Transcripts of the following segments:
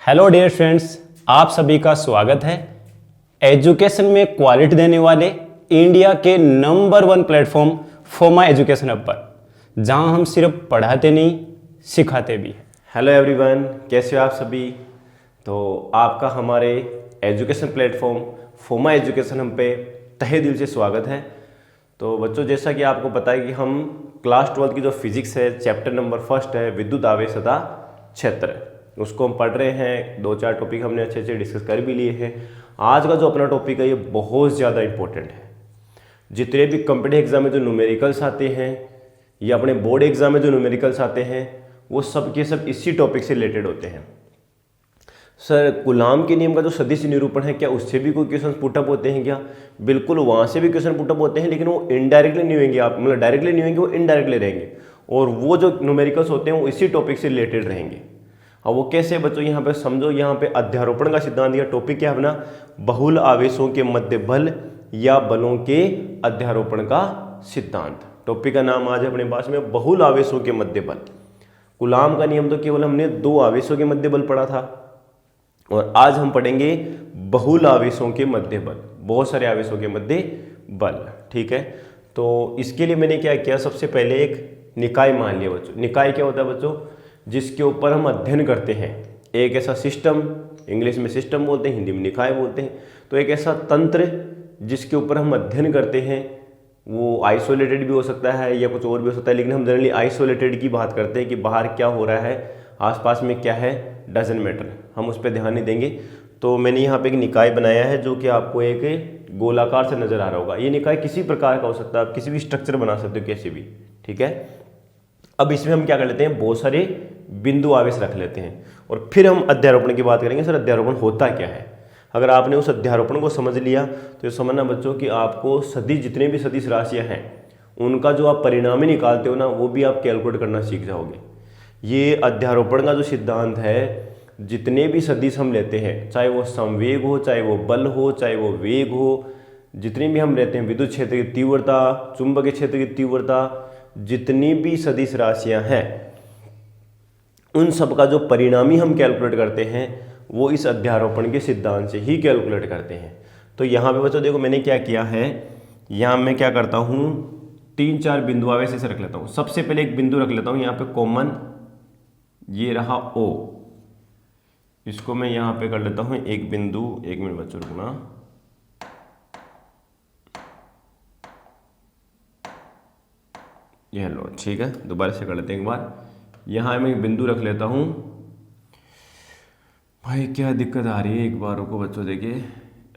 Hello dear friends, आप सभी का स्वागत है एजुकेशन में क्वालिटी देने वाले इंडिया के नंबर 1 प्लेटफॉर्म फोमा एजुकेशन हब पर, जहां हम सिर्फ पढ़ाते नहीं सिखाते भी हैं। हेलो एवरीवन, कैसे हो आप सभी। तो आपका हमारे एजुकेशन प्लेटफॉर्म फोमा एजुकेशन हब पे तहे दिल से स्वागत है। तो बच्चों, जैसा कि आपको पता है कि हम क्लास 12 की जो फिजिक्स है, चैप्टर नंबर 1 है विद्युत आवेश तथा क्षेत्र, उसको हम पढ़ रहे हैं। 2-4 टॉपिक हमने अच्छे अच्छे डिस्कस कर भी लिए हैं। आज का जो अपना टॉपिक है ये बहुत ज़्यादा इंपॉर्टेंट है। जितने भी कॉम्पिटिटिव एग्जाम में जो न्यूमेरिकल्स आते हैं या अपने बोर्ड एग्जाम में जो न्यूमेरिकल्स आते हैं, वो सब के सब इसी टॉपिक से रिलेटेड होते हैं। सर, कूलाम के नियम का जो सदिश निरूपण है, क्या उससे भी कोई क्वेश्चन पुटअप होते हैं क्या? बिल्कुल, वहाँ से भी क्वेश्चन पुटअप होते हैं, लेकिन वो इनडायरेक्टली नहीं होंगे। आप मतलब डायरेक्टली नहीं होंगे, वो इनडायरेक्टली रहेंगे। और वो जो न्यूमेरिकल्स होते हैं वो इसी टॉपिक से रिलेटेड रहेंगे। अब वो कैसे बच्चों, यहाँ पे समझो। यहाँ पे अध्यारोपण का सिद्धांत या टॉपिक क्या है अपना? बहुल आवेशों के मध्य बल या बलों के अध्यारोपण का सिद्धांत। टॉपिक का नाम आज अपने पास में बहुल आवेशों के मध्य बल। कूलाम का नियम तो केवल हमने 2 आवेशों के मध्य बल पढ़ा था, और आज हम पढ़ेंगे बहुल आवेशों के मध्य बल, बहुत सारे आवेशों के मध्य बल। ठीक है, तो इसके लिए मैंने क्या किया, सबसे पहले एक निकाय मान लिया बच्चों। निकाय क्या होता है बच्चों? जिसके ऊपर हम अध्ययन करते हैं। एक ऐसा सिस्टम, इंग्लिश में सिस्टम बोलते हैं, हिंदी में निकाय बोलते हैं। तो एक ऐसा तंत्र जिसके ऊपर हम अध्ययन करते हैं, वो आइसोलेटेड भी हो सकता है या कुछ और भी हो सकता है, लेकिन हम जनरली आइसोलेटेड की बात करते हैं कि बाहर क्या हो रहा है, आसपास में क्या है, डजंट मैटर, हम उस पर ध्यान नहीं देंगे। तो मैंने यहाँ पे एक निकाय बनाया है जो कि आपको एक गोलाकार से नजर आ रहा होगा। ये निकाय किसी प्रकार का हो सकता है, आप किसी भी स्ट्रक्चर बना सकते हो, कैसे भी। ठीक है, अब इसमें हम क्या कर लेते हैं, बहुत सारे बिंदु आवेश रख लेते हैं और फिर हम अध्यारोपण की बात करेंगे। सर, अध्यारोपण होता क्या है? अगर आपने उस अध्यारोपण को समझ लिया तो ये समझना बच्चों कि आपको सदिश, जितने भी सदिश राशियां हैं, उनका जो आप परिणामी निकालते हो ना, वो भी आप कैलकुलेट करना सीख जाओगे। ये अध्यारोपण का जो सिद्धांत है, जितने भी सदिश हम लेते हैं, चाहे वो संवेग हो, चाहे वो बल हो, चाहे वो वेग हो, जितने भी हम लेते हैं, विद्युत क्षेत्र की तीव्रता, चुंबकीय क्षेत्र की तीव्रता, जितनी भी सदिश राशियां हैं, उन सब का जो परिणामी हम कैलकुलेट करते हैं, वो इस अध्यारोपण के सिद्धांत से ही कैलकुलेट करते हैं। तो यहाँ पे बच्चों देखो, मैंने क्या किया है, यहाँ मैं क्या करता हूँ, 3-4 बिंदु आवेश ऐसे रख लेता हूँ। सबसे पहले एक बिंदु रख लेता हूँ यहाँ पे कॉमन, ये रहा O। इसको मैं यहाँ पे कर लेता हूँ एक बिंदु। 1 मिनट बच्चों रुकना। ये लो, ठीक है, दोबारा से कर लेते हैं एक बार। यहाँ मैं एक बिंदु रख लेता हूँ। भाई क्या दिक्कत आ रही है, एक बार रुको बच्चों, देखिए।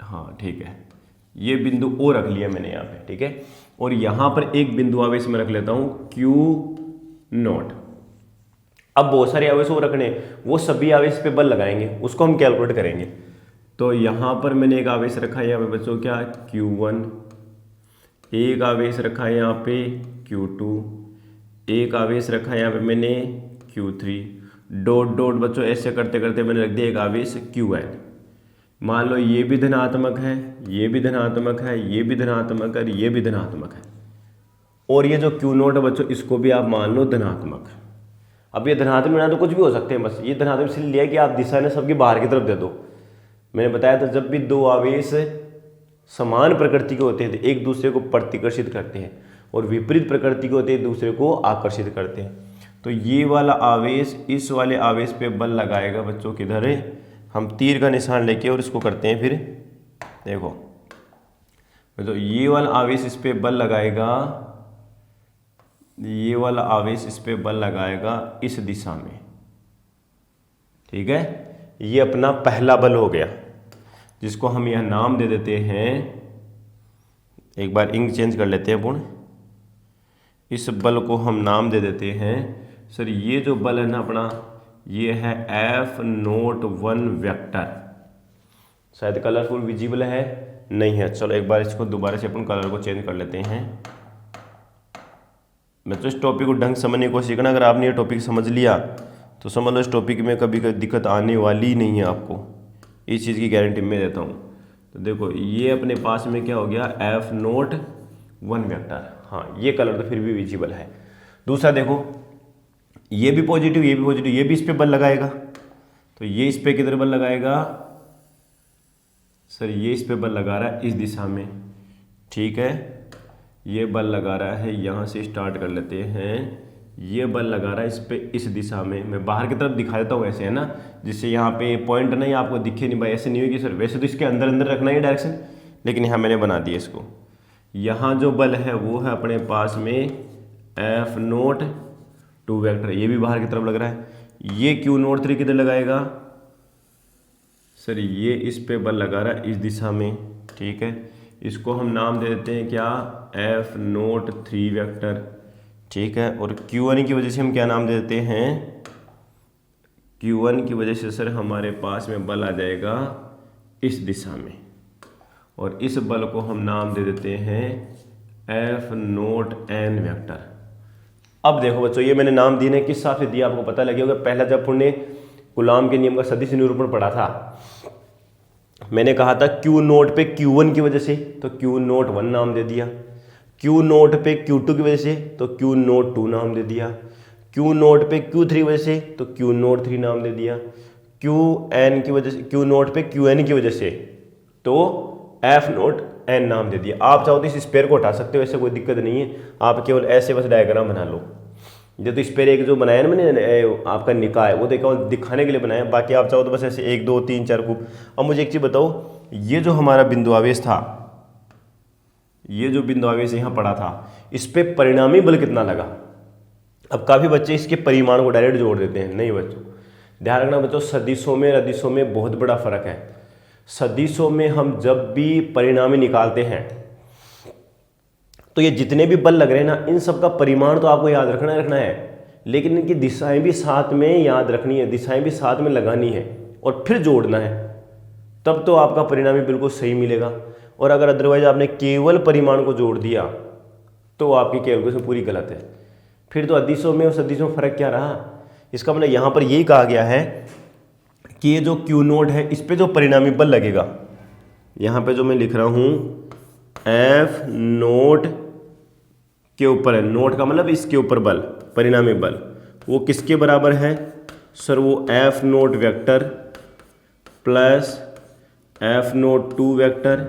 हाँ ठीक है, ये बिंदु ओ रख लिया मैंने यहाँ पे। ठीक है, और यहाँ पर एक बिंदु आवेश में रख लेता हूँ Q0। अब बहुत सारे आवेश वो रखने, वो सभी आवेश पे बल लगाएंगे, उसको हम कैलकुलेट करेंगे। तो यहाँ पर मैंने एक आवेश रखा है यहाँ पे बच्चों, क्या, Q1। एक आवेश रखा है यहाँ पे Q2। एक आवेश रखा है यहाँ पे मैंने Q3। डॉट डॉट बच्चों ऐसे करते करते मैंने रख दिया एक आवेश Qn। मान लो ये भी धनात्मक है, ये भी धनात्मक है, ये भी धनात्मक है, ये भी धनात्मक है, और ये जो Q0 है बच्चों, इसको भी आप मान लो धनात्मक। अब ये धनात्मक ना तो कुछ भी हो सकते हैं, बस ये धनात्मक इसलिए लिया कि आप दिशा ने सबकी बाहर की तरफ दे दो। मैंने बताया था, जब भी 2 आवेश समान प्रकृति के होते हैं तो एक दूसरे को प्रतिकर्षित करते हैं, और विपरीत प्रकृति के होते हैं एक दूसरे को आकर्षित करते हैं। तो ये वाला आवेश इस वाले आवेश पे बल लगाएगा बच्चों, किधर है, हम तीर का निशान लेके और इसको करते हैं। फिर देखो तो ये वाला आवेश इस पे बल लगाएगा, ये वाला आवेश इस पे बल लगाएगा इस दिशा में। ठीक है, ये अपना पहला बल हो गया, जिसको हम यह नाम दे देते हैं, एक बार इंक चेंज कर लेते हैं पूर्ण। इस बल को हम नाम दे देते हैं, सर ये जो बल है ना अपना, ये है F01 वेक्टर। शायद कलरफुल विजिबल है, नहीं है, चलो एक बार इसको दोबारा से अपन कलर को चेंज कर लेते हैं। बच्चों, इस टॉपिक को ढंग से समझने की कोशिश करना। अगर आपने ये टॉपिक समझ लिया तो समझ लो इस टॉपिक में कभी कोई दिक्कत आने वाली नहीं है आपको, इस चीज़ की गारंटी मैं देता हूँ। तो देखो ये अपने पास में क्या हो गया, F01 वेक्टर। हाँ, ये कलर तो फिर भी विजिबल है। दूसरा देखो, ये भी पॉजिटिव, ये भी पॉजिटिव, ये भी इस पर बल लगाएगा। तो ये इस पे किधर बल लगाएगा सर, ये इस पे बल लगा रहा है इस दिशा में, ठीक है। ये बल लगा रहा है, यहाँ से स्टार्ट कर लेते हैं, ये बल लगा रहा है इस पे इस दिशा में। मैं बाहर की तरफ दिखा देता हूँ ऐसे, है ना, जिससे यहाँ पे पॉइंट नहीं आपको दिखे नहीं भाई, ऐसे नहीं होगी सर। वैसे तो इसके अंदर अंदर रखना ही डायरेक्शन, लेकिन यहाँ मैंने बना दिया इसको। यहाँ जो बल है वो है अपने पास में F0 वेक्टर, ये भी बाहर की तरफ लग रहा है। ये Q03 किधर लगाएगा सर, ये इस पे बल लगा रहा है इस दिशा में, ठीक है। इसको हम नाम दे देते हैं क्या, F03 वेक्टर, ठीक है। और Q1 की वजह से हम क्या नाम दे देते हैं, Q1 की वजह से सर हमारे पास में बल आ जाएगा इस दिशा में, और इस बल को हम नाम दे देते हैं F0n वेक्टर। अब देखो बच्चों, ये मैंने नाम दिए किस हिसाब से दिया आपको पता लगे होगा। पहला जब हमने कूलाम के नियम का सदिश निरूपण पढ़ा था, मैंने कहा था Q0 पे Q1 की वजह से तो Q01 नाम दे दिया, Q0 पे Q2 की वजह से तो Q02 नाम दे दिया, Q0 पे Q3 की वजह से तो Q03 नाम दे दिया, Qn की वजह से, Q0 पे Qn की वजह से तो F0n नाम दे दिया। आप चाहो तो इस स्पेयर को हटा सकते हो, ऐसे कोई दिक्कत नहीं है, आप केवल ऐसे बस डायग्राम बना लो। ये तो स्पेयर एक जो बनाया ना मैंने आपका निकाय, वो देखा दिखाने के लिए बनाया, बाकी आप चाहो तो बस ऐसे 1 2 3 4 खूब। अब मुझे एक चीज़ बताओ, ये जो हमारा बिंदु आवेश था, ये जो बिंदु आवेश यहाँ पड़ा था, इस पे परिणामी बल कितना लगा। अब काफ़ी बच्चे इसके परिमाण को डायरेक्ट जोड़ देते हैं, नहीं बच्चों, ध्यान रखना बच्चों, सदिशों में रदिशों में बहुत बड़ा फर्क है। सदिशों में हम जब भी परिणामी निकालते हैं तो ये जितने भी बल लग रहे हैं ना, इन सब का परिमाण तो आपको याद रखना है, लेकिन इनकी दिशाएं भी साथ में याद रखनी है, दिशाएं भी साथ में लगानी है और फिर जोड़ना है, तब तो आपका परिणामी बिल्कुल सही मिलेगा। और अगर अदरवाइज आपने केवल परिमाण को जोड़ दिया तो आपकी कैलकुलेशन पूरी गलत है। फिर तो अदिशों में और सदिशों में फर्क क्या रहा। इसका मतलब यहाँ पर यही कहा गया है कि ये जो Q0 है, इस पे जो परिणामी बल लगेगा, यहाँ पे जो मैं लिख रहा हूँ F0 के ऊपर है, नोट का मतलब इसके ऊपर बल, परिणामी बल, वो किसके बराबर है सर, वो F0 vector plus F02 vector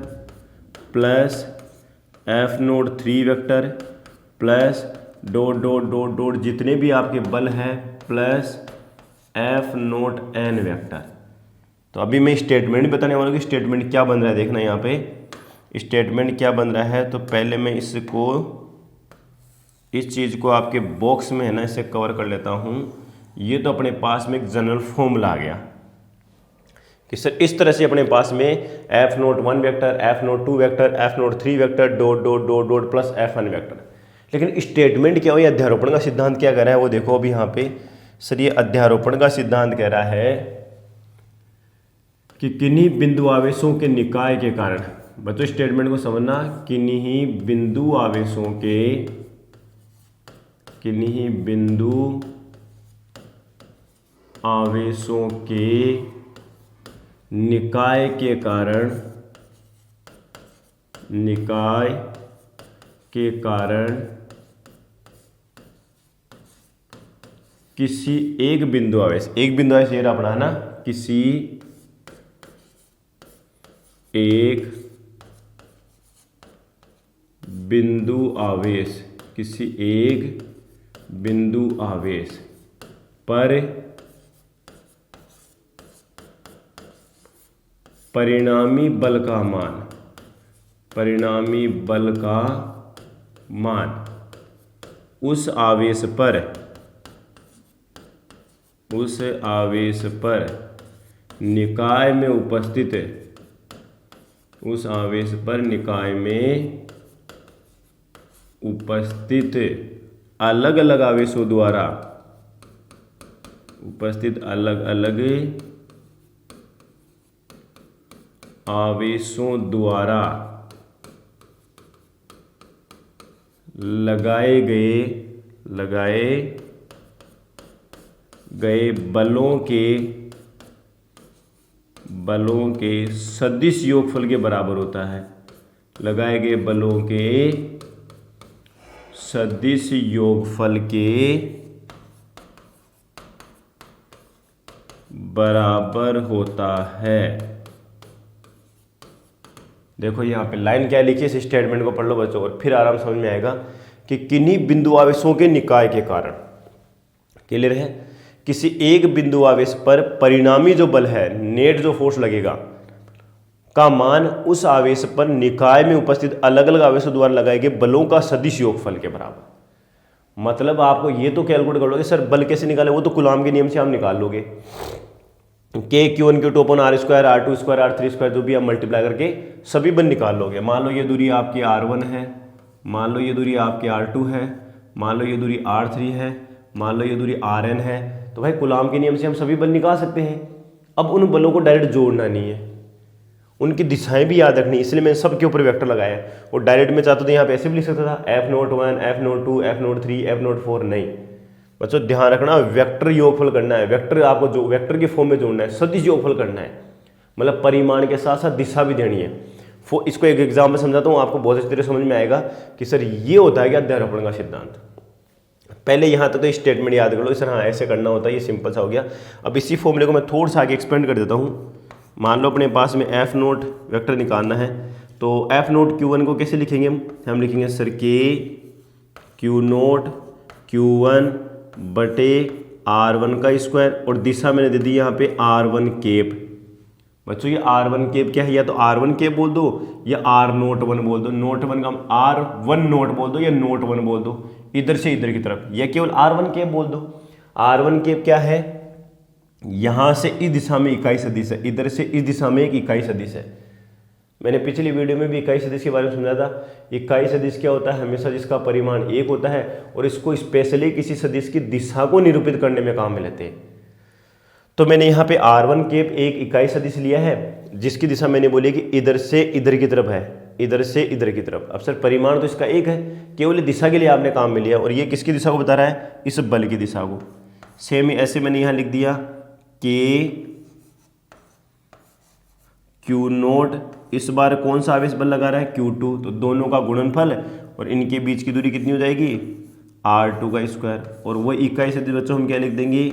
plus F03 vector plus dot dot dot dot जितने भी आपके बल हैं प्लस F0n वेक्टर। तो अभी मैं स्टेटमेंट बताने वाला हूँ कि स्टेटमेंट क्या बन रहा है। देखना यहाँ पे स्टेटमेंट क्या बन रहा है। तो पहले मैं इसको, इस चीज़ को आपके बॉक्स में है ना, इसे कवर कर लेता हूँ। ये तो अपने पास में एक जनरल फॉर्मूला आ गया कि सर इस तरह से अपने पास में F01 vector, F02 vector, F03 vector dot dot dot dot plus Fn vector. लेकिन स्टेटमेंट क्या हो, या अध्यारोपण का सिद्धांत क्या कह रहा है वो देखो। अभी यहाँ पे सर ये अध्यारोपण का सिद्धांत कह रहा है कि किन्हीं बिंदु आवेशों के निकाय के कारण, बच्चों स्टेटमेंट को समझना, किन्हीं बिंदु आवेशों के, किन्हीं बिंदु आवेशों के निकाय के कारण, निकाय के कारण किसी एक बिंदु आवेश, एक बिंदु आवेश ये अपना है ना, किसी एक बिंदु आवेश, किसी एक बिंदु आवेश पर परिणामी बल का मान, परिणामी बल का मान उस आवेश पर, उस आवेश पर निकाय में उपस्थित, उस आवेश पर निकाय में उपस्थित अलग अलग आवेशों द्वारा, उपस्थित अलग अलग आवेशों द्वारा लगाए गए बलों के सदिश योगफल के बराबर होता है। लगाए गए बलों के सदिश योगफल के बराबर होता है। देखो यहाँ पे लाइन क्या लिखी है, इस स्टेटमेंट को पढ़ लो बच्चों और फिर आराम समझ में आएगा कि किन्हीं बिंदु आवेशों के निकाय के कारण, क्लियर है, किसी एक बिंदु आवेश पर परिणामी जो बल है, नेट जो फोर्स लगेगा का मान उस आवेश पर निकाय में उपस्थित अलग अलग आवेशों द्वारा लगाए गए बलों का सदिश योगफल के बराबर। मतलब आपको ये तो कैलकुलेट कर लोगे सर बल कैसे निकाले, वो तो कूलॉम के नियम से आप निकाल लोगे, के Q1 Q2 अपन R square R2 square R3 square जो भी आप मल्टीप्लाई करके सभी बल निकाल लोगे। मान लो ये दूरी आपकी R1 है, मान लो ये दूरी आपकी R2 है, मान लो ये दूरी R3 है, मान लो ये दूरी Rn है, तो भाई कूलॉम के नियम से हम सभी बल निकाल सकते हैं। अब उन बलों को डायरेक्ट जोड़ना नहीं है, उनकी दिशाएं भी याद रखनी, इसलिए मैंने सबके ऊपर वेक्टर लगाया है। और डायरेक्ट में चाहता तो यहाँ पे ऐसे भी लिख सकता था F01 F02 F03 F04, नहीं बच्चों ध्यान रखना वेक्टर योगफल करना है, वेक्टर आपको जो वेक्टर के फॉर्म में जोड़ना है, सदिश योगफल करना है, मतलब परिमाण के साथ साथ दिशा भी देनी है। इसको एक एग्जाम में समझाता हूँ, आपको बहुत अच्छी तरह समझ में आएगा कि सर ये होता है क्या अध्यारोपण का सिद्धांत। पहले यहाँ तक तो स्टेटमेंट याद कर लो सर, हाँ ऐसे करना होता है, ये सिंपल सा हो गया। अब इसी फॉर्मूले को मैं थोड़ा सा आगे एक्सपेंड कर देता हूँ। मान लो अपने पास में F0 वेक्टर निकालना है, तो F0 Q1 को कैसे लिखेंगे हम लिखेंगे सर K Q0 Q1 बटे R1 का स्क्वायर, और दिशा मैंने दे दी यहाँ पे R1 केप। बच्चों ये R1 केप क्या है, या तो R1 केप बोल दो या R01 बोल दो, नोट 1 का R1 नोट बोल दो या नोट 1 बोल दो, इधर से इधर की तरफ, या केवल R1 केप बोल दो। R1 केप क्या है, यहाँ से इस दिशा में इकाई सदिश है, इधर से इस दिशा में एक इकाई सदिश है। मैंने पिछली वीडियो में भी इकाई सदिश के बारे में समझाया था। इकाई सदिश क्या होता है, हमेशा जिसका परिमाण एक होता है और इसको स्पेशली किसी सदिश की दिशा को निरूपित करने में काम में लेते हैं। तो मैंने यहाँ पे R1 केप एक इकाई सदिश लिया है जिसकी दिशा मैंने बोली कि इधर से इधर की तरफ है, इधर से इधर की तरफ। अब सर परिमाण तो इसका एक है, केवल दिशा के लिए आपने काम में लिया, और ये किसकी दिशा को बता रहा है, इस बल की दिशा को। सेम ऐसे मैंने यहाँ लिख दिया K Q0, इस बार कौन सा आवेश बल लगा रहा है Q2, तो दोनों का गुणनफल और इनके बीच की दूरी कितनी हो जाएगी R2 का स्क्वायर, और वो इकाई सदिश बच्चों हम क्या लिख देंगे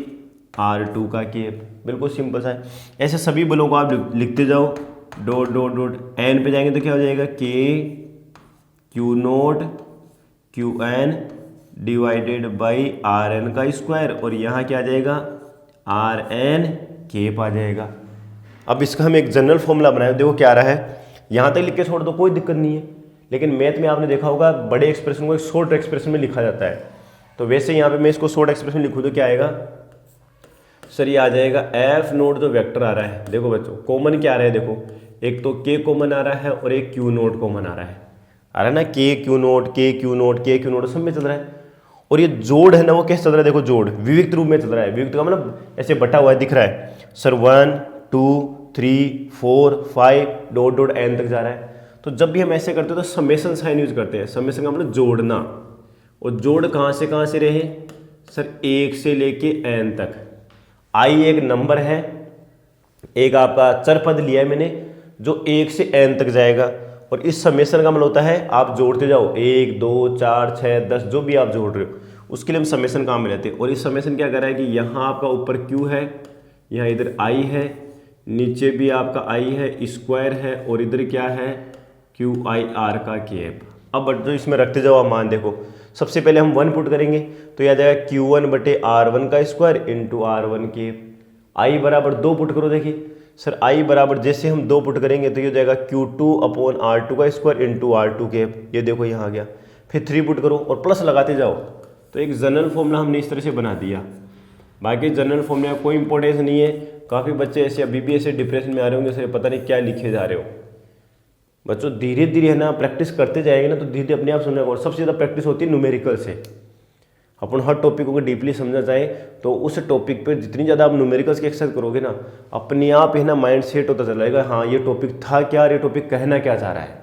R2 का केप। बिल्कुल सिंपल सा है। ऐसे सभी बलों को आप लिखते जाओ, डॉट डॉट डॉट n पे जाएंगे तो क्या हो जाएगा K Q0 Qn divided by Rn का स्क्वायर, और यहाँ क्या आ जाएगा Rn केप आ जाएगा। अब इसका हम एक जनरल फॉर्मूला बनाए, देखो क्या आ रहा है, यहाँ तक लिख के छोड़ दो कोई दिक्कत नहीं है, लेकिन मैथ में आपने देखा होगा बड़े एक्सप्रेशन को एक शॉर्ट एक्सप्रेशन में लिखा जाता है। तो वैसे यहाँ पे मैं इसको शॉर्ट एक्सप्रेशन लिखूँ तो क्या आएगा सर, ये आ जाएगा F0 जो वेक्टर आ रहा है, देखो बच्चों कॉमन क्या आ रहा है, देखो एक तो K कॉमन आ रहा है और एक Q0 कॉमन आ रहा है ना, K Q0 सब में चल रहा है। और ये जोड़ है ना, वो कैसे चल रहा है, देखो जोड़ विविक्त रूप में चल रहा है। विविक्त का मतलब ऐसे बटा हुआ है, दिख रहा है सर 1 2 3 4 5 डॉट डॉट n तक जा रहा है। तो जब भी हम ऐसे करते हैं तो समेशन साइन यूज करते हैं। समेशन का मतलब जोड़ना, और जोड़ कहाँ से रहे सर, 1 से लेके n तक। i एक नंबर है, एक आपका चर पद लिया है मैंने जो 1 से n तक जाएगा, और इस समेशन का मतलब होता है आप जोड़ते जाओ 1 2 4 6 10 जो भी आप जोड़ रहे हो उसके लिए हम समेशन काम में लेते हैं। और इस समेशन क्या कर रहा है कि यहाँ आपका ऊपर q है, यहाँ इधर i है, नीचे भी आपका i है, स्क्वायर है, और इधर क्या है QIR का केप। अब जो इसमें रखते जाओ आप मान, देखो सबसे पहले हम 1 पुट करेंगे तो यह आ जाएगा Q1 बटे R1 का square into R1 cap. i बराबर 2 पुट करो, देखिए सर i बराबर जैसे हम 2 पुट करेंगे तो ये हो जाएगा Q2 अपॉन R2 का स्क्वायर इंटू R2 केप। ये देखो यहाँ आ गया, फिर 3 पुट करो और प्लस लगाते जाओ। तो एक जनरल फॉर्मूला हमने इस तरह से बना दिया। बाकी जनरल फॉर्मूला का कोई इंपॉर्टेंस नहीं है। काफ़ी बच्चे ऐसे अभी भी ऐसे डिप्रेशन में आ रहे होंगे, सर पता नहीं क्या लिखे जा रहे हो। बच्चों धीरे धीरे है ना प्रैक्टिस करते जाएंगे ना तो धीरे धीरे अपने आप समझना। और सबसे ज़्यादा प्रैक्टिस होती है न्यूमेरिकल से। अपन हर टॉपिक को डीपली समझना चाहे तो उस टॉपिक पे जितनी ज़्यादा आप न्यूमेरिकल्स की एक्सरसाइज करोगे ना, अपने आप है ना माइंड सेट होता चला जाएगा, हाँ ये टॉपिक था क्या, ये टॉपिक कहना क्या चाह रहा है।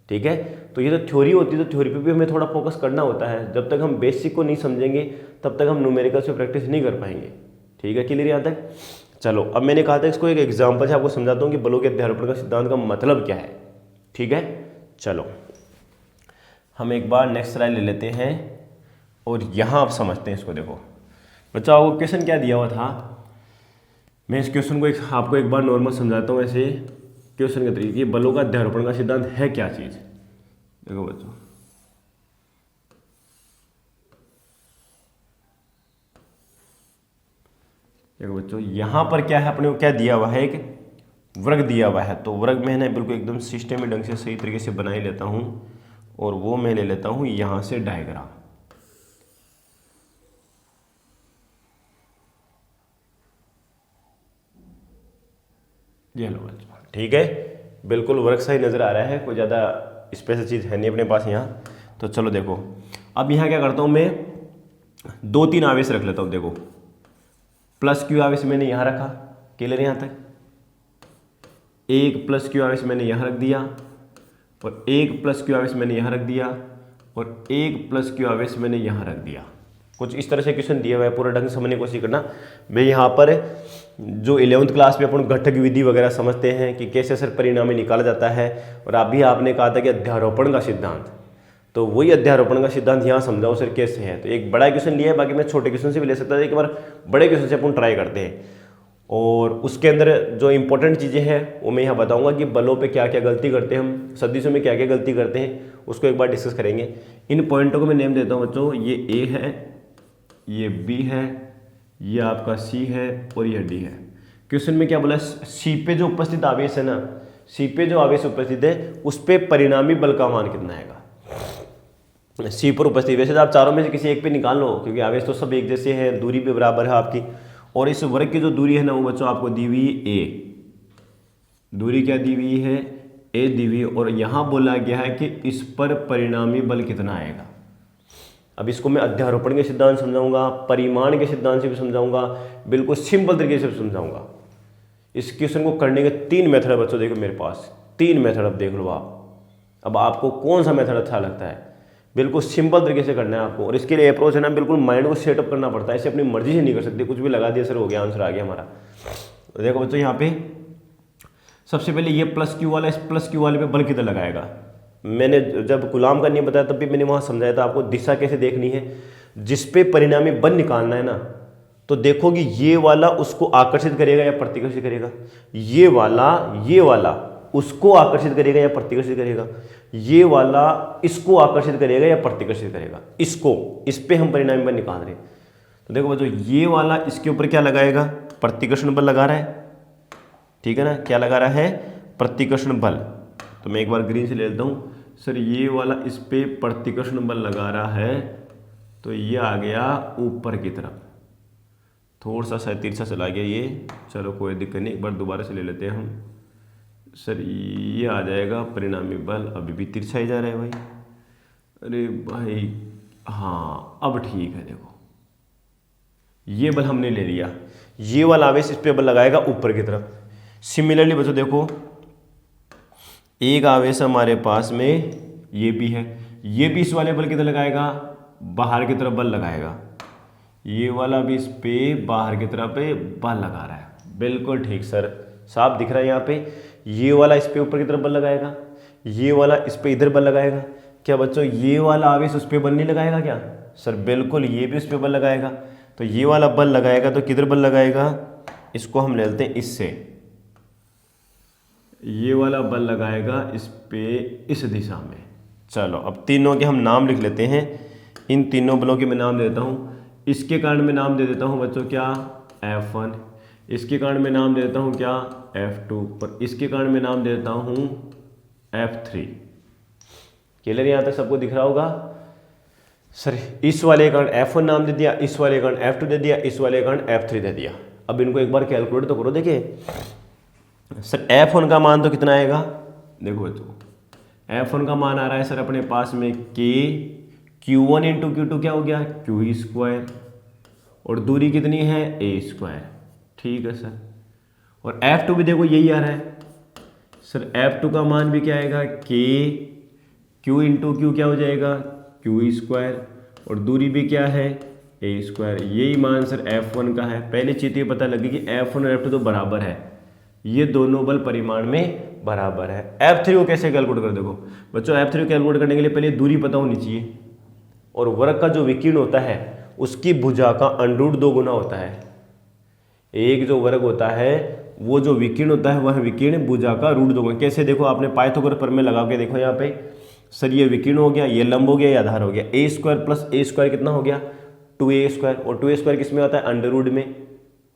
ठीक है, तो ये तो थ्योरी होती है, तो थ्योरी पे भी हमें थोड़ा फोकस करना होता है। जब तक हम बेसिक को नहीं समझेंगे तब तक हम न्यूमेरिकल्स पे प्रैक्टिस नहीं कर पाएंगे। ठीक है, क्लियर यहाँ तक। चलो अब मैंने कहा था इसको एक एग्जाम्पल से आपको समझाता हूँ कि बलों के अध्यारोपण का सिद्धांत का मतलब क्या है। ठीक है, चलो हम एक बार नेक्स्ट स्लाइड ले लेते हैं और यहाँ आप समझते हैं इसको। देखो बच्चों आपको क्वेश्चन क्या दिया हुआ था, मैं इस क्वेश्चन को आपको एक बार नॉर्मल समझाता हूँ ऐसे क्वेश्चन के तरीके। बलों का अध्यारोपण का सिद्धांत है क्या चीज़? देखो बच्चों, यहाँ पर क्या है, अपने को क्या दिया हुआ है, एक वर्ग दिया हुआ है। तो वर्ग मैंने बिल्कुल एकदम सिस्टम ढंग से सही तरीके से बना ही लेता हूँ, और वो मैं ले लेता हूँ यहाँ से डायग्राम। ये लो बच्चों, ठीक है, बिल्कुल वर्ग सही नज़र आ रहा है, कोई ज़्यादा स्पेशल चीज़ है नहीं अपने पास यहाँ। तो चलो देखो, अब यहाँ क्या करता हूँ मैं, 2-3 आवेश रख लेता हूँ। देखो प्लस क्यू आवेश मैंने यहाँ रखा, क्लियर यहाँ तक। एक प्लस क्यू आवेश मैंने यहाँ रख दिया, और एक प्लस क्यू आवेश मैंने यहाँ रख दिया, और एक प्लस क्यू आवेश मैंने यहाँ रख दिया। कुछ इस तरह से क्वेश्चन दिया हुआ है, पूरा ढंग से समझने की कोशिश करना। मैं यहाँ पर जो 11th क्लास में अपन घटक विधि वगैरह समझते हैं कि कैसे सर परिणामी निकाला जाता है, और अभी आपने कहा था कि अध्यारोपण का सिद्धांत, तो वही अध्यारोपण का सिद्धांत यहाँ समझाओ सर कैसे है। तो एक बड़ा क्वेश्चन लिया है, बाकी मैं छोटे क्वेश्चन से भी ले सकता था, एक बार बड़े क्वेश्चन से अपन ट्राई करते हैं। और उसके अंदर जो इंपॉर्टेंट चीज़ें हैं वो मैं यहाँ बताऊंगा कि बलों पे क्या क्या गलती करते हैं हम, सदिशों में क्या क्या गलती करते हैं, उसको एक बार डिस्कस करेंगे। इन पॉइंटों को मैं नेम देता हूँ बच्चों, ये ए है, ये बी है, ये आपका सी है, और ये डी है। क्वेश्चन में क्या बोला, सी पे जो उपस्थित आवेश है ना, सी पे जो आवेश उपस्थित है उस पे परिणामी बल का मान कितना आएगा। सी पर उपस्थित, वैसे तो आप चारों में से किसी एक पे निकाल लो, क्योंकि आवेश तो सब एक जैसे हैं, दूरी भी बराबर है आपकी। और इस वर्ग की जो दूरी है ना वो बच्चों आपको दी हुई ए, दूरी क्या दी हुई है, ए दी हुई। और यहाँ बोला गया है कि इस पर परिणामी बल कितना आएगा। अब इसको मैं अध्यारोपण के सिद्धांत समझाऊंगा, परिमाण के सिद्धांत से भी समझाऊंगा, बिल्कुल सिंपल तरीके से भी समझाऊंगा। इस क्वेश्चन को करने के 3 मेथड है बच्चों, देखो मेरे पास 3 मेथड, अब देख लो आप, अब आपको कौन सा मेथड अच्छा लगता है। बिल्कुल सिंपल तरीके से करना है आपको, और इसके लिए अप्रोच है ना, बिल्कुल माइंड को सेटअप करना पड़ता है, ऐसे अपनी मर्जी से नहीं कर सकते, कुछ भी लगा दिया सर हो गया, आंसर आ गया हमारा। तो देखो बच्चों, यहाँ पे सबसे पहले ये प्लस क्यू वाला, इस प्लस क्यू वाले पे बल कितना लगाएगा। मैंने जब गुलाम का नियम बताया तब भी मैंने वहाँ समझाया था आपको दिशा कैसे देखनी है। जिस पे परिणामी बल निकालना है ना, तो देखो कि ये वाला उसको आकर्षित करेगा या प्रतिकर्षित करेगा, ये वाला उसको आकर्षित करेगा या प्रतिकर्षित करेगा, ये वाला इसको आकर्षित करेगा या प्रतिकर्षित करेगा, इसको, इस पे हम परिणामी बल निकाल रहे हैं। तो देखो बच्चों, ये वाला इसके ऊपर क्या लगाएगा, प्रतिकर्षण बल लगा रहा है, ठीक है ना, क्या लगा रहा है, प्रतिकर्षण बल। तो मैं एक बार ग्रीन से ले लेता हूँ, सर ये वाला इस पे प्रतिकर्षण बल लगा रहा है, तो ये आ गया ऊपर की तरफ, थोड़ा सा शायद तिरछा चला गया ये, चलो कोई दिक्कत नहीं, एक बार दोबारा से ले लेते हैं हम। सर ये आ जाएगा परिणामी बल, अभी भी तिरछा ही जा रहा है भाई, अरे भाई हाँ अब ठीक है। देखो ये बल हमने ले लिया, ये वाला आवेश इस पे बल लगाएगा ऊपर की तरफ। सिमिलरली बच्चों देखो, एक आवेश हमारे पास में ये भी है, ये भी इस वाले बल किधर लगाएगा, बाहर की तरफ बल लगाएगा, ये वाला भी इस पे बाहर की तरफ पे बल लगा रहा है। बिल्कुल ठीक सर, साफ दिख रहा है यहाँ पे, ये वाला इस पे ऊपर की तरफ बल लगाएगा, ये वाला इस पे इधर बल लगाएगा। क्या बच्चों ये वाला आवेश उस पे बल नहीं लगाएगा क्या सर, बिल्कुल ये भी उस पे बल लगाएगा। तो ये वाला बल लगाएगा तो किधर बल लगाएगा, इसको हम ले लेते हैं इससे, ये वाला बल लगाएगा इस पे इस दिशा में। चलो अब तीनों के हम नाम लिख लेते हैं, इन तीनों बलों के मैं नाम दे देता हूँ। इसके कारण मैं नाम दे देता हूँ बच्चों क्या, F1, इसके कारण मैं नाम दे देता हूँ क्या, F2, और इसके कारण मैं नाम दे देता हूँ F3। क्लियर यहाँ तक सबको दिख रहा होगा। सर इस वाले कारण F1 नाम दे दिया, इस वाले कारण F2 दे दिया, इस वाले कारण F3 दे दिया। अब इनको एक बार कैलकुलेट तो करो, देखिए सर F1 का मान तो कितना आएगा, देखो बच्चों F1 का मान आ रहा है सर अपने पास में Q1 इंटू Q2 क्या हो गया, Q स्क्वायर, और दूरी कितनी है A स्क्वायर, ठीक है सर। और F2 भी देखो यही आ रहा है सर, F2 का मान भी क्या आएगा, Q इंटू Q क्या हो जाएगा, Q स्क्वायर, और दूरी भी क्या है A स्क्वायर। यही मान सर F1 का है। पहली चीज़ ये पता लगी कि F1 और F2 तो बराबर है, ये दोनों बल परिमाण में बराबर है। F3 को कैसे कैलकुलेट कर, देखो बच्चों F3 को कैलकुलेट करने के लिए पहले दूरी पता होनी चाहिए, और वर्ग का जो विकीर्ण होता है उसकी भुजा का √2 गुना होता है। एक जो वर्ग होता है वो जो विकीर्ण होता है वह विकीर्ण भुजा का रूट दोगुना। कैसे देखो, आपने पाइथागोरस प्रमेय लगा के देखो यहाँ पे, सर ये विकीर्ण हो गया, ये लंब हो गया, ये आधार हो गया। ए स्क्वायर प्लस ए स्क्वायर कितना हो गया 2a स्क्वायर, और 2a स्क्वायर किस में होता है अंडर रूट में,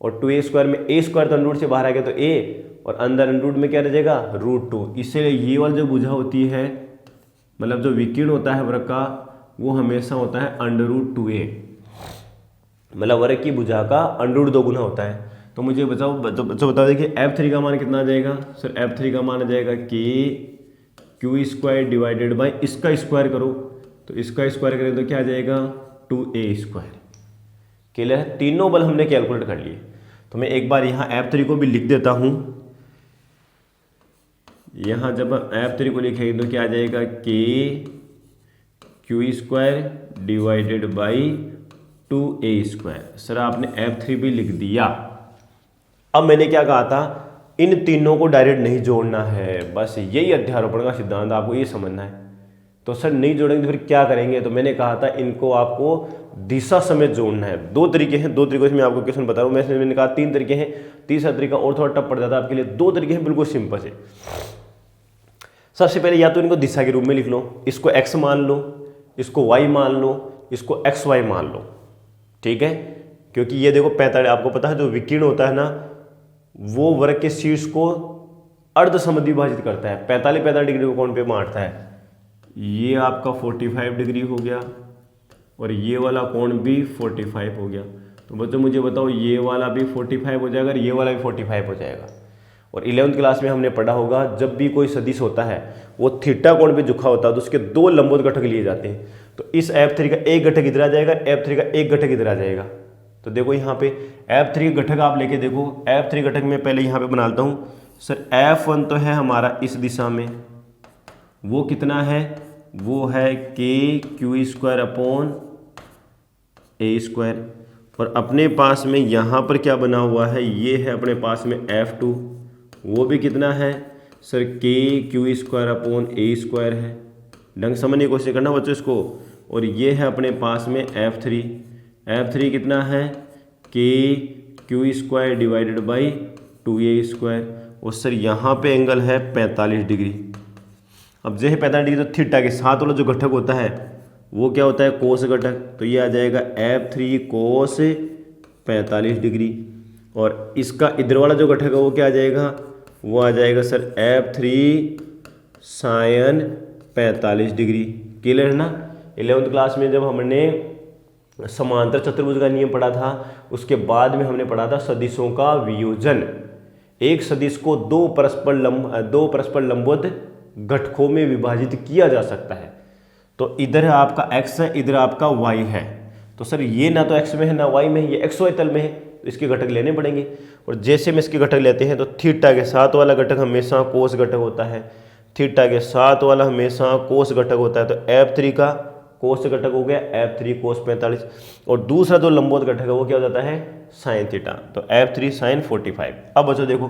और 2a स्क्वायर में a स्क्वायर तो अंडर रूट से बाहर आ गया तो a, और अंदर अंडर रूट में क्या रह जाएगा √2। इसलिए ये वाली जो भुजा होती है, मतलब जो विकीर्ण होता है वर्ग का, वो हमेशा होता है √2a, मतलब वर्ग की भुजा का अंडर दोगुना होता है। तो मुझे बताओ देखिए f3 का मान कितना आ जाएगा सर, f3 का मान आ जाएगा कि क्यू स्क्वायर डिवाइडेड बाई इसका स्क्वायर करो, तो इसका स्क्वायर करें तो क्या आ जाएगा 2a स्क्वायर। क्लियर है, तीनों बल हमने कैलकुलेट कर लिए। तो मैं एक बार यहाँ f3 को भी लिख देता हूँ। यहाँ जब हम f3 को लिखेंगे तो क्या आ जाएगा कि Q square divided by 2a square. Sir आपने f3 भी लिख दिया। अब मैंने क्या कहा था, इन तीनों को डायरेक्ट नहीं जोड़ना है, बस यही अध्यारोपण का सिद्धांत, आपको ये समझना है। तो सर नहीं जोड़ेंगे तो फिर क्या करेंगे, तो मैंने कहा था इनको आपको दिशा समेत जोड़ना है। दो तरीके हैं, दो तरीकों से मैं आपको क्वेश्चन बता रहा हूँ। मैंने कहा 3 तरीके हैं, तीसरा तरीका और थोड़ा टफ पड़ जाता है आपके लिए। 2 तरीके हैं बिल्कुल सिंपल से। सबसे पहले या तो इनको दिशा के रूप में लिख लो, इसको x मान लो, इसको y मान लो, इसको xy मान लो, ठीक है। क्योंकि ये देखो 45, आपको पता है जो विकीर्ण होता है ना, वो वर्ग के शीर्ष को अर्ध समद्विभाजित करता है, 45 डिग्री को कोण पे मारता है। ये आपका 45 डिग्री हो गया और ये वाला कोण भी 45 हो गया। तो बच्चों मुझे बताओ, ये वाला भी 45 हो जाएगा और ये वाला भी 45 हो जाएगा। और 11वीं क्लास में हमने पढ़ा होगा, जब भी कोई सदिश होता है वो थीटा कोण पे झुका होता है तो उसके 2 लंबवत घटक लिए जाते हैं। तो इस f3 का एक घटक इधर आ जाएगा, f3 का एक घटक इधर आ जाएगा। तो देखो यहाँ पे f3 घटक आप लेके देखो, f3 घटक में पहले यहाँ पे बना लेता हूँ। सर f1 तो है हमारा इस दिशा में, वो कितना है, वो है k Q square upon a square. और अपने पास में यहाँ पर क्या बना हुआ है, ये है अपने पास में f2, वो भी कितना है sir k Q square upon a square है। ढंग समझने की कोशिश करना बच्चों इसको। और ये है अपने पास में f3, f3 कितना है k Q square divided by 2a square. और सर यहाँ पे एंगल है 45 डिग्री। अब जो है 45 डिग्री, तो थीटा के साथ वाला जो घटक होता है वो क्या होता है कोस घटक। तो ये आ जाएगा f3 कोस 45 डिग्री। और इसका इधर वाला जो घटक है वो क्या आ जाएगा, वो आ जाएगा sir f3 sign 45 degree. Clear है ना। 11वीं क्लास में जब हमने समांतर चतुर्भुज का नियम पढ़ा था, उसके बाद में हमने पढ़ा था सदिशों का वियोजन। एक सदिश को दो परस्पर लंबवत घटकों में विभाजित किया जा सकता है। तो इधर आपका x है, इधर आपका y है। तो सर ये ना तो x में है ना y में है, ये xy तल में है, तो इसके घटक लेने पड़ेंगे। और जैसे में इसके घटक लेते हैं तो थीटा के साथ वाला घटक हमेशा कोस घटक होता है, थीटा के साथ वाला हमेशा कोस घटक होता है। तो f3 का कोस घटक हो गया f3 कोस 45, और दूसरा जो लंबवत घटक है वो क्या हो जाता है साइन थीटा। तो f3 साइन 45। अब बच्चों देखो,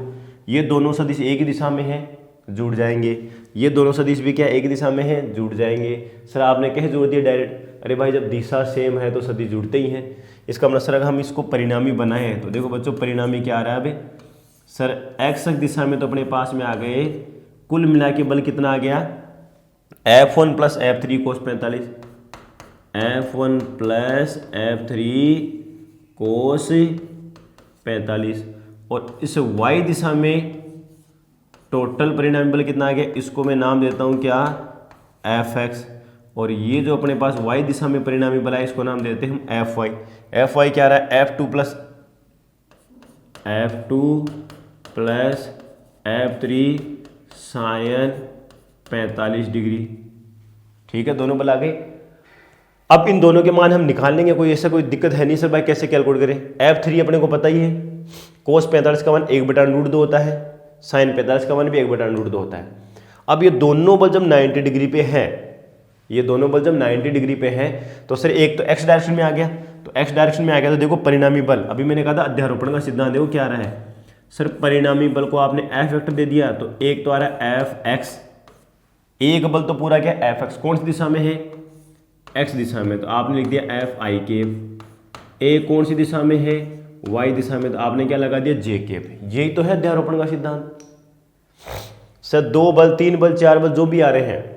ये दोनों सदिश एक ही दिशा में है, जुड़ जाएंगे। ये दोनों सदिश भी क्या एक ही दिशा में है, जुड़ जाएंगे। सर आपने कैसे जोड़ दिया डायरेक्ट, अरे भाई जब दिशा सेम है तो सदिश जुड़ते ही हैं। इसका मतलब सर अगर हम इसको परिणामी बनाए तो देखो बच्चों परिणामी क्या आ रहा है अभी, सर x दिशा में तो अपने पास में आ गए, कुल मिला के बल कितना आ गया f1 प्लस f3 कोस 45, f1 प्लस f3 कोस 45। और इस y दिशा में टोटल परिणामी बल कितना आ गया, इसको मैं नाम देता हूं क्या fx। और ये जो अपने पास y दिशा में परिणामी बल है इसको नाम देते हैं हम fy। fy क्या आ रहा है f2 plus f3 sign 45 degree. ठीक है, दोनों बल आ गए। अब इन दोनों के मान हम निकाल लेंगे, कोई ऐसा कोई दिक्कत है नहीं सर भाई कैसे कैलकुलेट करें। f3 अपने को पता ही है, कोस 45 का मान 1/√2 होता है, साइन 45 का मान भी 1/√2 होता है। अब ये दोनों बल जब 90 डिग्री पे है, ये दोनों बल जब 90 डिग्री पे है तो सर एक तो x डायरेक्शन में आ गया, तो x डायरेक्शन में आ गया तो देखो परिणामी बल, अभी मैंने कहा था अध्यारोपण का सिद्धांत देखो क्या आ रहा है सर, परिणामी बल को आपने f वेक्टर दे दिया तो एक तो आ रहा है fx, एक बल तो पूरा क्या fx कौन सी दिशा में है x दिशा में, तो आपने लिख दिया fi के। एक कौन सी दिशा में है वाई दिशा में, तो आपने क्या लगा दिया जे कैप। यही तो है अध्यारोपण का सिद्धांत। सर 2 बल 3 बल 4 बल जो भी आ रहे हैं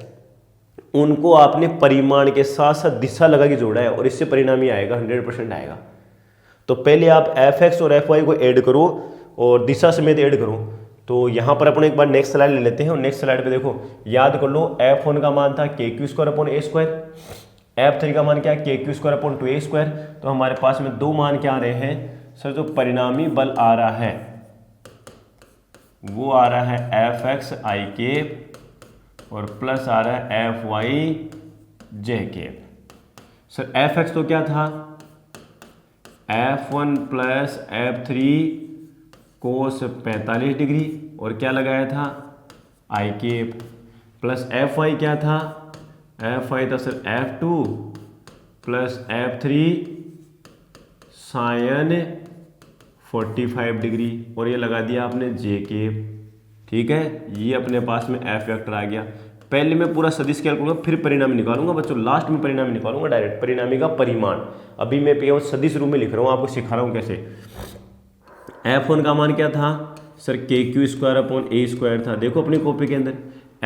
उनको आपने परिमाण के साथ साथ दिशा लगा के जोड़ा है और इससे परिणाम ही आएगा, 100% आएगा। तो पहले आप एफ एक्स और एफ वाई को ऐड करो और दिशा समेत ऐड करो। तो यहाँ पर अपन एक बार नेक्स्ट स्लाइड ले लेते हैं और नेक्स्ट स्लाइड पे देखो याद कर लो, एफ वन का मान था के क्यू स्क्वायर अपॉन ए स्क्वायर, एफ थ्री का मान क्या है के Q square upon 2a square. तो हमारे पास में दो मान क्या आ रहे हैं सर, जो परिणामी बल आ रहा है वो आ रहा है एफ एक्स आई केप और प्लस आ रहा है F Y J cap. Sir F X तो क्या था, F1 प्लस F3 कोस 45 डिग्री और क्या लगाया था आई केप, प्लस Fy क्या था, Fy था sir F2 plus F3 sign 45 degree और ये लगा दिया आपने जे केप। ठीक है, ये अपने पास में एफ वेक्टर आ गया। पहले मैं पूरा सदिश कैल करूंगा फिर परिणामी निकालूंगा बच्चों, लास्ट में परिणामी निकालूंगा डायरेक्ट, परिणामी का परिमाण। अभी मैं केवल सदिश रूप में लिख रहा हूँ, आपको सिखा रहा हूँ कैसे। F1 का मान क्या था सर के क्यू स्क्वायर अपॉन ए स्क्वायर था, देखो अपनी कॉपी के अंदर।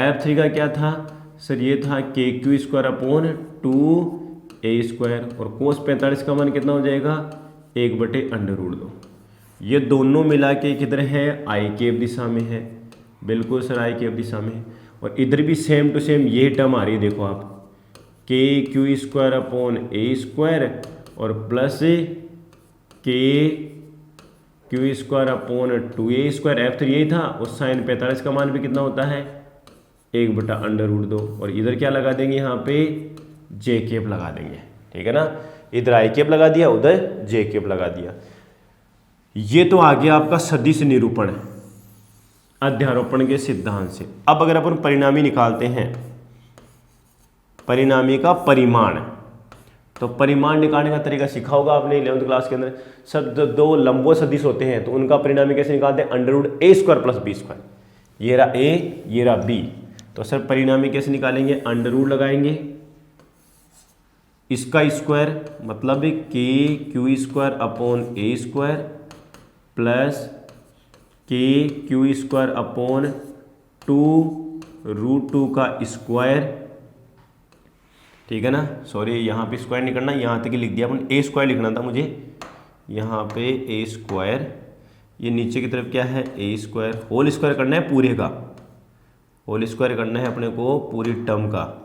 F3 का क्या था सर, ये था के Q square upon 2a square और कोस 45 का मान कितना हो जाएगा 1/√2। ये दोनों मिला के किधर है आई केप दिशा में है, बिल्कुल सर आई केप दिशा में है। और इधर भी सेम टू सेम ये टर्म आ रही है, देखो आप के क्यू स्क्वायर अपॉन ए स्क्वायर और plus K Q square upon 2a square. F three यही था और साइन 45 का मान भी कितना होता है 1/√2 और इधर क्या लगा देंगे यहाँ पे जे केप लगा देंगे। ठीक है ना, इधर आई केप लगा दिया उधर जे केप लगा दिया। ये तो आ गया आपका सदिश निरूपण अध्यारोपण के सिद्धांत से। अब अगर अपन परिणामी निकालते हैं, परिणामी का परिमाण, तो परिमाण निकालने का तरीका सीखा होगा आपने 11वीं क्लास के अंदर। सब दो लंबो सदिश होते हैं तो उनका परिणामी कैसे निकालते हैं, √a² प्लस b²। ये रहा a, ये रहा b, तो सर परिणामी कैसे निकालेंगे, अंडर लगाएंगे, इसका स्क्वायर मतलब के क्यू स्क्वायर अपॉन ए square plus K Q square upon 2√2 का स्क्वायर। ठीक है ना, सॉरी यहाँ पे स्क्वायर नहीं करना, यहाँ तक ही लिख दिया अपन, ए स्क्वायर लिखना था मुझे, यहाँ पे ए स्क्वायर, ये नीचे की तरफ क्या है ए स्क्वायर, होल स्क्वायर करना है पूरे का, होल स्क्वायर करना है अपने को पूरी टर्म का।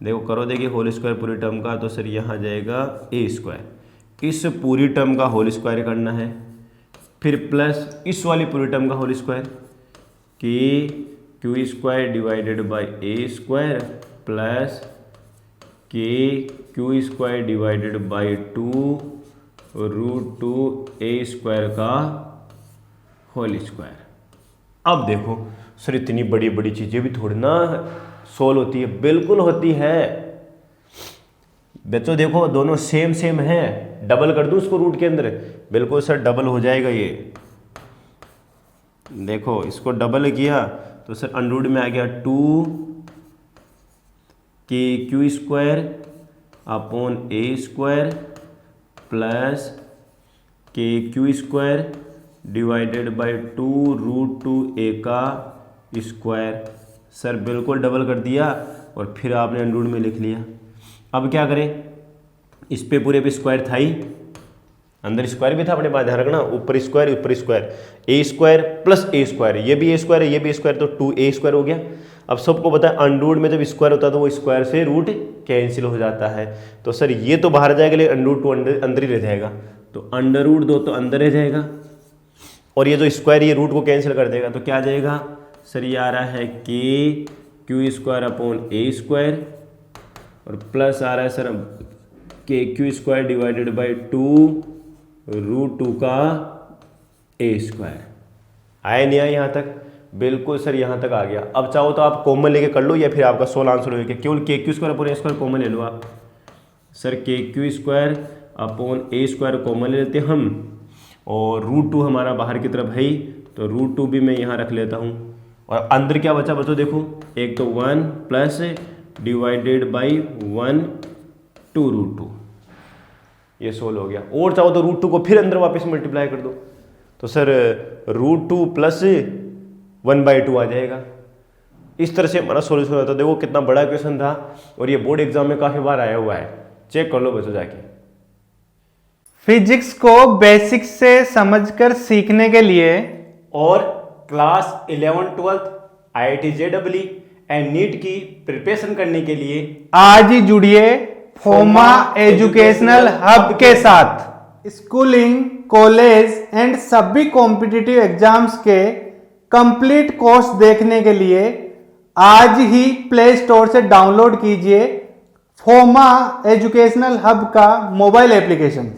देखो करो, देखिए होल स्क्वायर पूरी टर्म का, तो सर यहाँ जाएगा ए स्क्वायर, इस पूरी टर्म का होल स्क्वायर करना है, फिर प्लस इस वाली पूरी टर्म का whole square, K Q square divided by a square plus K Q square divided by 2√2a square का होल स्क्वायर। अब देखो सर इतनी बड़ी बड़ी चीज़ें भी थोड़ी ना सोल्व होती है, बिल्कुल होती है बच्चों। देखो दोनों सेम सेम है, डबल कर दूं उसको रूट के अंदर, बिल्कुल सर डबल हो जाएगा ये। देखो इसको डबल किया तो सर अंडर में आ गया 2 के Q square upon A square plus K Q square divided by 2√2a का स्क्वायर। सर बिल्कुल डबल कर दिया और फिर आपने अंडर में लिख लिया। अब क्या करें, इस पे पूरे पे स्क्वायर था ही, अंदर स्क्वायर भी था अपने पास, ध्यान रखना, ऊपर स्क्वायर, ए स्क्वायर प्लस ए स्क्वायर, ये भी ए स्क्वायर है ये भी स्क्वायर, तो 2a स्क्वायर हो गया। अब सबको पता है अंडर में जब स्क्वायर होता है तो वो स्क्वायर से रूट कैंसिल हो जाता है, तो सर ये तो बाहर जाएगा लेकिन अंडर अंदर ही रह जाएगा, तो √2 तो अंदर रह जाएगा और ये जो स्क्वायर ये रूट को कैंसिल कर देगा, तो क्या आ जाएगा सर, ये आ रहा है के क्यू स्क्वायर अपॉन ए स्क्वायर और प्लस आ रहा है सर के क्यू स्क्वायर डिवाइडेड बाई 2√2 का ए स्क्वायर। आया नहीं आया यहाँ तक, बिल्कुल सर यहाँ तक आ गया। अब चाहो तो आप कॉमन लेके कर लो या फिर आपका सोल आंसर हो गया, केवल के क्यू स्क्वायर अपॉन ए स्क्वायर कॉमन ले लो आप। सर के क्यू स्क्वायर अपॉन ए स्क्वायर कॉमन ले लेते हम और √2 हमारा बाहर की तरफ है ही, तो √2 भी मैं यहाँ रख लेता हूँ और अंदर क्या बचा बच्चों, देखो एक तो 1 प्लस डिवाइडेड बाई 1 2√2, ये सोल्व हो गया। और चाहो तो √2 को फिर अंदर वापस मल्टीप्लाई कर दो, तो सर √2 प्लस 1/2 आ जाएगा। इस तरह से हमारा सोल्यूशन होता है। देखो कितना बड़ा क्वेश्चन था और ये बोर्ड एग्जाम में काफी बार आया हुआ है, चेक कर लो बच्चों जाके। फिजिक्स को बेसिक्स से समझकर सीखने के लिए और class 11-12 IIT JEE and NEET की प्रिपरेशन करने के लिए आज ही जुड़िए फोमा एजुकेशनल हब के साथ। स्कूलिंग, कॉलेज एंड सभी कॉम्पिटिटिव एग्जाम्स के कंप्लीट कोर्स देखने के लिए आज ही प्ले स्टोर से डाउनलोड कीजिए फोमा एजुकेशनल हब का मोबाइल एप्लीकेशन।